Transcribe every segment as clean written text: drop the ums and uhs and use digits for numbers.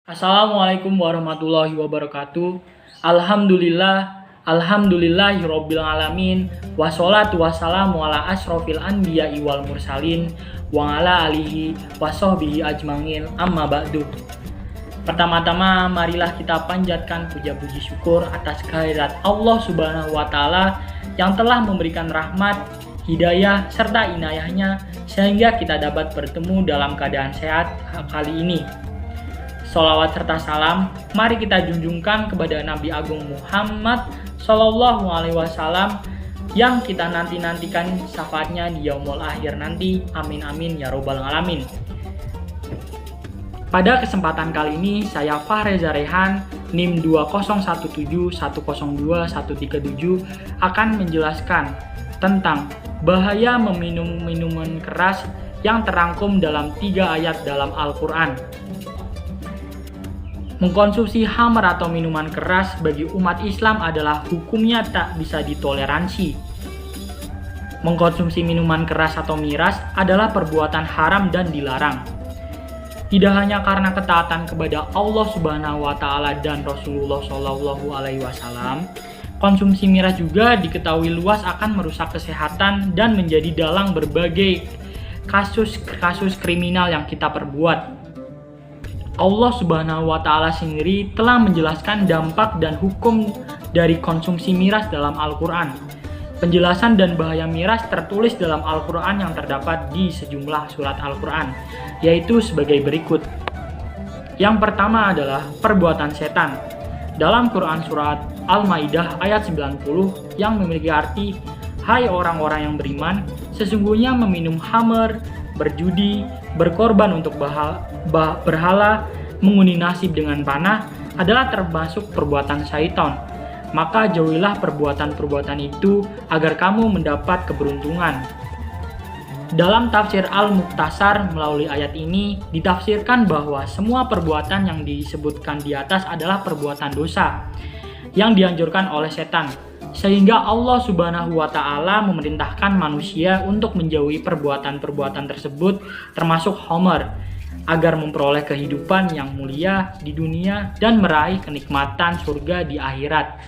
Assalamualaikum warahmatullahi wabarakatuh. Alhamdulillahirabbil alamin. Wassalatu wassalamu ala asyrofil anbiya'i wal mursalin wa ala alihi washabbihi ajmain. Amma ba'du. Pertama-tama marilah kita panjatkan puja-puji syukur atas kehadirat Allah Subhanahu wa taala yang telah memberikan rahmat, hidayah serta inayahnya sehingga kita dapat bertemu dalam keadaan sehat kali ini. Sholawat serta salam, mari kita junjungkan kepada Nabi Agung Muhammad Sallallahu Alaihi Wasallam yang kita nantikan syafaatnya di yaumul akhir nanti. Amin amin ya robbal alamin. Pada kesempatan kali ini saya Fahreza Rehan NIM 20171021137 akan menjelaskan tentang bahaya meminum minuman keras yang terangkum dalam 3 ayat dalam Al-Quran. Mengkonsumsi khamr atau minuman keras bagi umat Islam adalah hukumnya tak bisa ditoleransi. Mengkonsumsi minuman keras atau miras adalah perbuatan haram dan dilarang. Tidak hanya karena ketaatan kepada Allah Subhanahu wa taala dan Rasulullah Shallallahu alaihi wasallam, konsumsi miras juga diketahui luas akan merusak kesehatan dan menjadi dalang berbagai kasus kriminal yang kita perbuat. Allah Subhanahu wa taala sendiri telah menjelaskan dampak dan hukum dari konsumsi miras dalam Al-Qur'an. Penjelasan dan bahaya miras tertulis dalam Al-Qur'an yang terdapat di sejumlah surat Al-Qur'an, yaitu sebagai berikut. Yang pertama adalah perbuatan setan. Dalam Quran surat Al-Maidah ayat 90 yang memiliki arti, "Hai orang-orang yang beriman, sesungguhnya meminum khamr, berjudi, berkorban untuk berhala, mengundi nasib dengan panah adalah termasuk perbuatan syaitan. Maka jauhilah perbuatan-perbuatan itu agar kamu mendapat keberuntungan." Dalam tafsir Al-Mukhtasar melalui ayat ini ditafsirkan bahwa semua perbuatan yang disebutkan di atas adalah perbuatan dosa yang dianjurkan oleh setan. Sehingga Allah Subhanahu wa taala memerintahkan manusia untuk menjauhi perbuatan-perbuatan tersebut termasuk khamr agar memperoleh kehidupan yang mulia di dunia dan meraih kenikmatan surga di akhirat.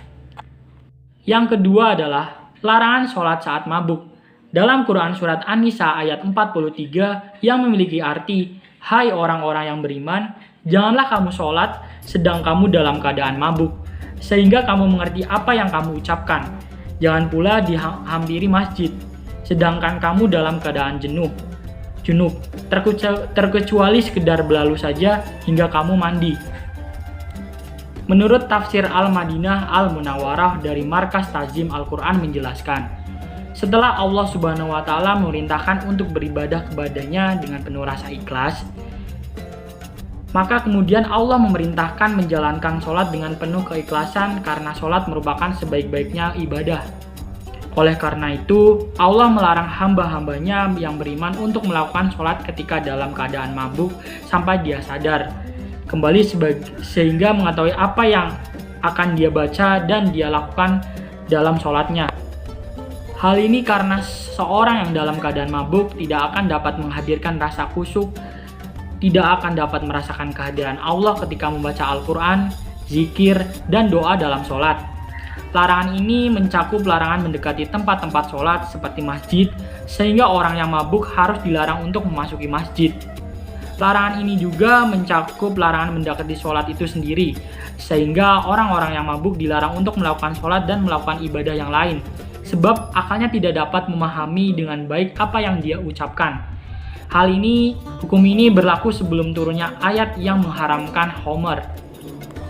Yang kedua adalah larangan sholat saat mabuk. Dalam Quran surat An-Nisa ayat 43 yang memiliki arti, "Hai orang-orang yang beriman, janganlah kamu sholat sedang kamu dalam keadaan mabuk, sehingga kamu mengerti apa yang kamu ucapkan. Jangan pula dihampiri masjid, sedangkan kamu dalam keadaan junub, terkecuali sekedar berlalu saja hingga kamu mandi." Menurut tafsir Al-Madinah Al-Munawwarah dari Markas Ta'zim Al-Quran menjelaskan, setelah Allah Subhanahu wa taala memerintahkan untuk beribadah kepadanya dengan penuh rasa ikhlas, maka kemudian Allah memerintahkan menjalankan sholat dengan penuh keikhlasan karena sholat merupakan sebaik-baiknya ibadah. Oleh karena itu, Allah melarang hamba-hambanya yang beriman untuk melakukan sholat ketika dalam keadaan mabuk sampai dia sadar kembali sehingga mengetahui apa yang akan dia baca dan dia lakukan dalam sholatnya. Hal ini karena seorang yang dalam keadaan mabuk tidak akan dapat menghadirkan rasa khusyuk, tidak akan dapat merasakan kehadiran Allah ketika membaca Al-Quran, zikir, dan doa dalam sholat. Larangan ini mencakup larangan mendekati tempat-tempat sholat seperti masjid, sehingga orang yang mabuk harus dilarang untuk memasuki masjid. Larangan ini juga mencakup larangan mendekati sholat itu sendiri, sehingga orang-orang yang mabuk dilarang untuk melakukan sholat dan melakukan ibadah yang lain, sebab akalnya tidak dapat memahami dengan baik apa yang dia ucapkan. Hukum ini berlaku sebelum turunnya ayat yang mengharamkan khamr.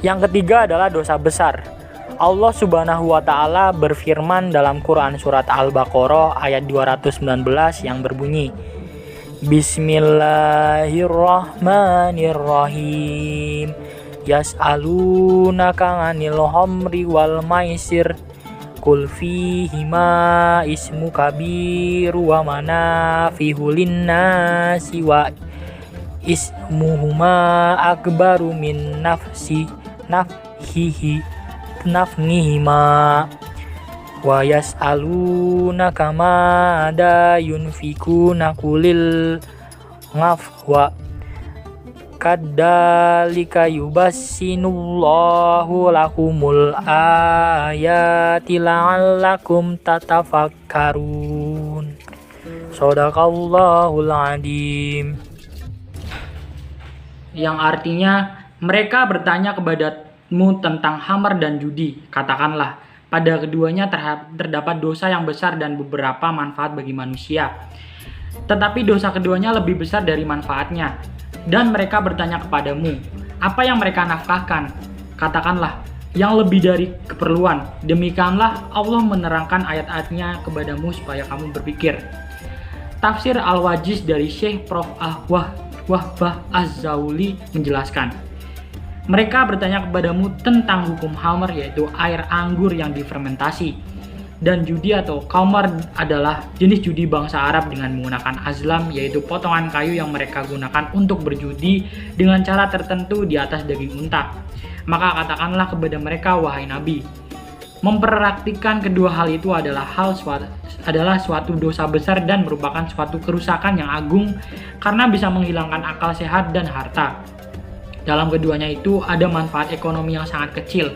Yang ketiga adalah dosa besar. Allah Subhanahu wa taala berfirman dalam Quran surat Al-Baqarah ayat 219 yang berbunyi, "Bismillahirrahmanirrahim. Yas'alunaka 'anil khamri wal maisir. Qul fihima ismu kabiru wa manafi'u linnasi wa ismuhuma akbaru min nafnihima wa yas'alunaka mada yunfikuna qulil ngafwa kadzalika yubassinullahu lakumul ayati la'allakum tatafakkarun. Shadaqallahul adzim. Yang artinya, mereka bertanya kepadamu tentang khamar dan judi. Katakanlah, pada keduanya terdapat dosa yang besar dan beberapa manfaat bagi manusia. Tetapi dosa keduanya lebih besar dari manfaatnya. Dan mereka bertanya kepadamu, apa yang mereka nafkahkan? Katakanlah, yang lebih dari keperluan. Demikianlah Allah menerangkan ayat-ayatnya kepadamu supaya kamu berpikir. Tafsir Al-Wajiz dari Syekh Prof. Wahbah Az-Zauli menjelaskan, mereka bertanya kepadamu tentang hukum khamar, yaitu air anggur yang difermentasi, dan judi atau khamar adalah jenis judi bangsa Arab dengan menggunakan azlam, yaitu potongan kayu yang mereka gunakan untuk berjudi dengan cara tertentu di atas daging unta. Maka katakanlah kepada mereka, wahai Nabi, mempraktikkan kedua hal itu adalah suatu dosa besar dan merupakan suatu kerusakan yang agung karena bisa menghilangkan akal sehat dan harta. Dalam keduanya itu ada manfaat ekonomi yang sangat kecil.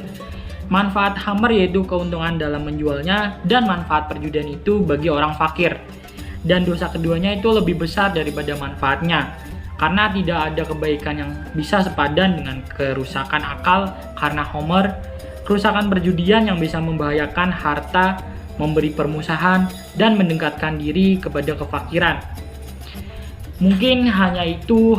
Manfaat khamar yaitu keuntungan dalam menjualnya, dan manfaat perjudian itu bagi orang fakir. Dan dosa keduanya itu lebih besar daripada manfaatnya, karena tidak ada kebaikan yang bisa sepadan dengan kerusakan akal karena khamar, kerusakan perjudian yang bisa membahayakan harta, memberi permusuhan, dan mendekatkan diri kepada kefakiran. Mungkin hanya itu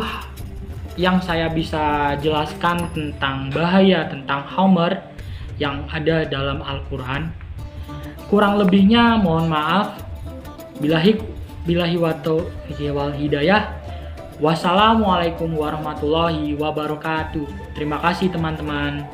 yang saya bisa jelaskan tentang bahaya tentang khamar yang ada dalam Al-Quran. Kurang lebihnya mohon maaf. Billahi wal hidayah. Wassalamualaikum warahmatullahi wabarakatuh. Terima kasih teman-teman.